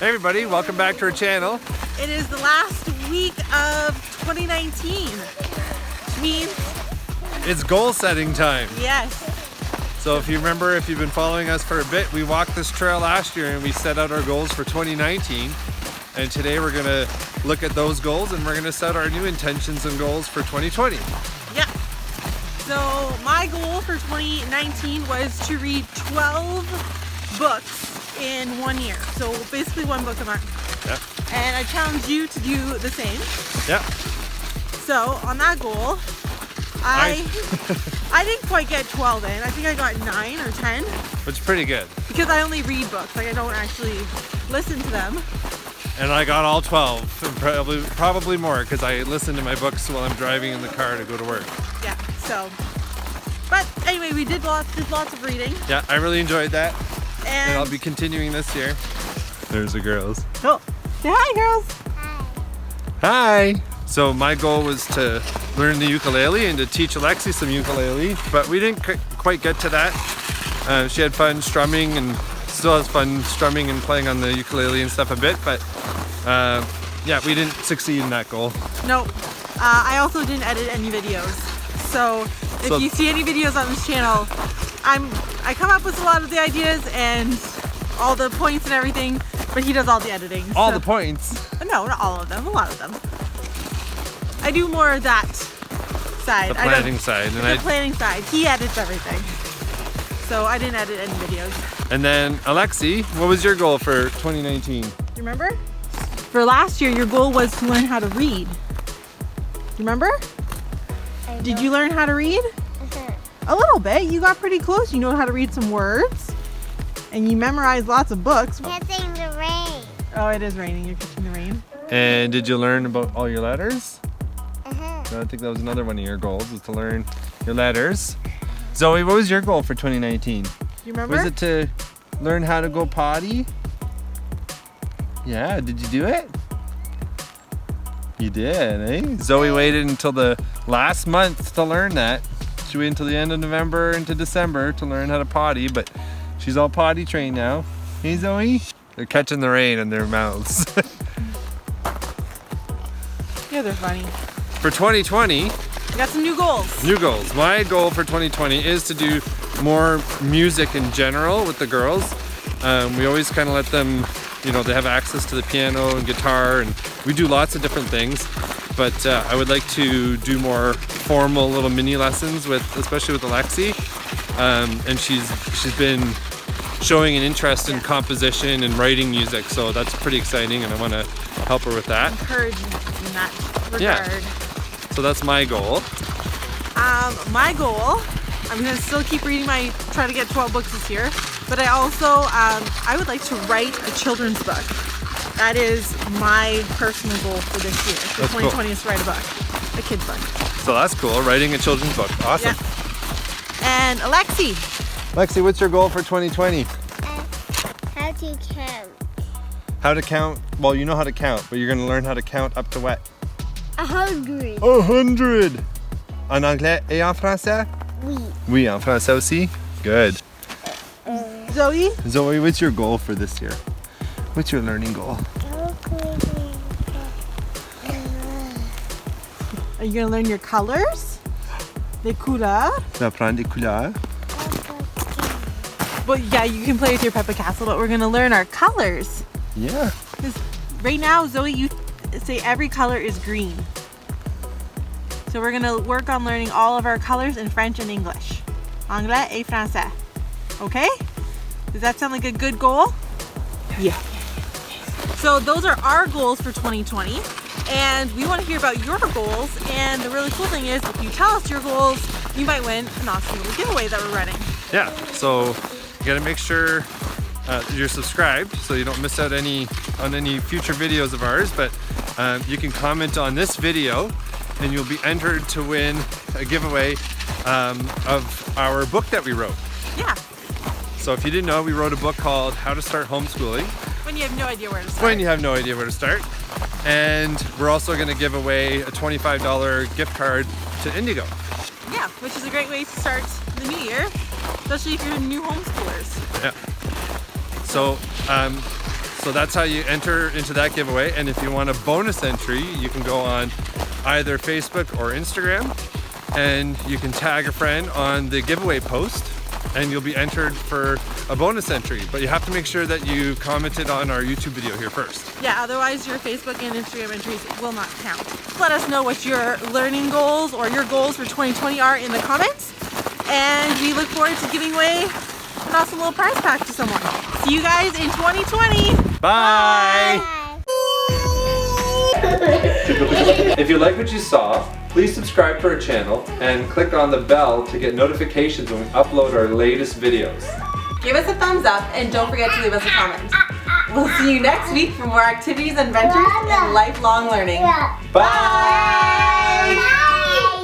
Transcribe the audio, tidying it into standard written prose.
Hey everybody, welcome back to our channel. It is the last week of 2019, which means it's goal setting time. Yes. So if you remember, if you've been following us for a bit, we walked this trail last year and we set out our goals for 2019. And today we're gonna look at those goals and we're gonna set our new intentions and goals for 2020. Yeah. So my goal for 2019 was to read 12 books in 1 year. So basically one book a month. Yeah. And I challenge you to do the same. Yeah. So on that goal, I didn't quite get 12 in. I think I got 9 or 10. Which is pretty good. Because I only read books, like I don't actually listen to them. And I got all 12, and probably more, because I listen to my books while I'm driving in the car to go to work. Yeah, so. But anyway, we did lots of reading. Yeah, I really enjoyed that. And I'll be And continuing this year. There's the girls. oh, say hi, girls. Hi! So my goal was to learn the ukulele and to teach Alexi some ukulele, but we didn't quite get to that. She had fun strumming and still has fun strumming and playing on the ukulele and stuff a bit, but yeah, we didn't succeed in that goal. No, I also didn't edit any videos. So if you see any videos on this channel, I come up with a lot of the ideas and all the points and everything, but he does all the editing. All the points? No, not all of them, a lot of them. I do more of that side. The planning side. The planning side. He edits everything. So I didn't edit any videos. And then Alexi, what was your goal for 2019? You remember? For last year, your goal was to learn how to read. Remember? Did you learn how to read? A little bit. You got pretty close. You know how to read some words. And you memorized lots of books. Catching the rain. Oh, it is raining. You're catching the rain. And did you learn about all your letters? I think that was another one of your goals, was to learn your letters. Zoe, what was your goal for 2019? You remember? Was it to learn how to go potty? Yeah, did you do it? You did, eh? Zoe waited until the last month to learn that. She waited until the end of November into December to learn how to potty, but she's all potty trained now. Hey, Zoe? They're catching the rain in their mouths. Yeah, they're funny. For 2020, We got some new goals. new goals. My goal for 2020 is to do more music in general with the girls. We always kind of let them, you know, they have access to the piano and guitar, and we do lots of different things. But I would like to do more formal little mini lessons with, especially with Alexi. And she's been showing an interest in composition and writing music, so that's pretty exciting, and I want to help her with that. Encourage in that regard. Yeah. So that's my goal. My goal, I'm gonna still keep reading try to get 12 books this year, but I also, I would like to write a children's book. That is my personal goal for this year. For That's 2020 is to write a book, a kid's book. So that's cool, writing a children's book. Awesome. Yeah. And Alexi. Alexi, what's your goal for 2020? How to count. How to count? Well, you know how to count, but you're going to learn how to count up to what? 100. 100! En anglais et en français? Oui. Oui, en français aussi? Good. Zoe. Zoe, what's your goal for this year? What's your learning goal? Are you gonna learn your colors? Les couleurs. D'apprendre des couleurs. Well, yeah, you can play with your Peppa Castle, but we're gonna learn our colors. Yeah. Because right now, Zoe, you say every color is green. So we're gonna work on learning all of our colors in French and English. Anglais et français. Okay? Does that sound like a good goal? Yeah. So those are our goals for 2020. And we want to hear about your goals. And the really cool thing is, if you tell us your goals, you might win an awesome little giveaway that we're running. Yeah, so you gotta make sure you're subscribed so you don't miss out on any future videos of ours, but you can comment on this video and you'll be entered to win a giveaway of our book that we wrote. Yeah. So if you didn't know, we wrote a book called How to Start Homeschooling. When you have no idea where to start. When you have no idea where to start. And we're also going to give away a $25 gift card to Indigo. Yeah, which is a great way to start the new year, especially if you're new homeschoolers. Yeah. So So that's how you enter into that giveaway. And if you want a bonus entry, you can go on either Facebook or Instagram, and you can tag a friend on the giveaway post, and you'll be entered for a bonus entry. But you have to make sure that you commented on our YouTube video here first. Yeah, otherwise your Facebook and Instagram entries will not count. Let us know what your learning goals or your goals for 2020 are in the comments. And we look forward to giving away an awesome little prize pack to someone. See you guys in 2020. Bye! If you like what you saw, please subscribe to our channel and click on the bell to get notifications when we upload our latest videos. Give us a thumbs up and don't forget to leave us a comment. We'll see you next week for more activities, adventures, and lifelong learning. Bye!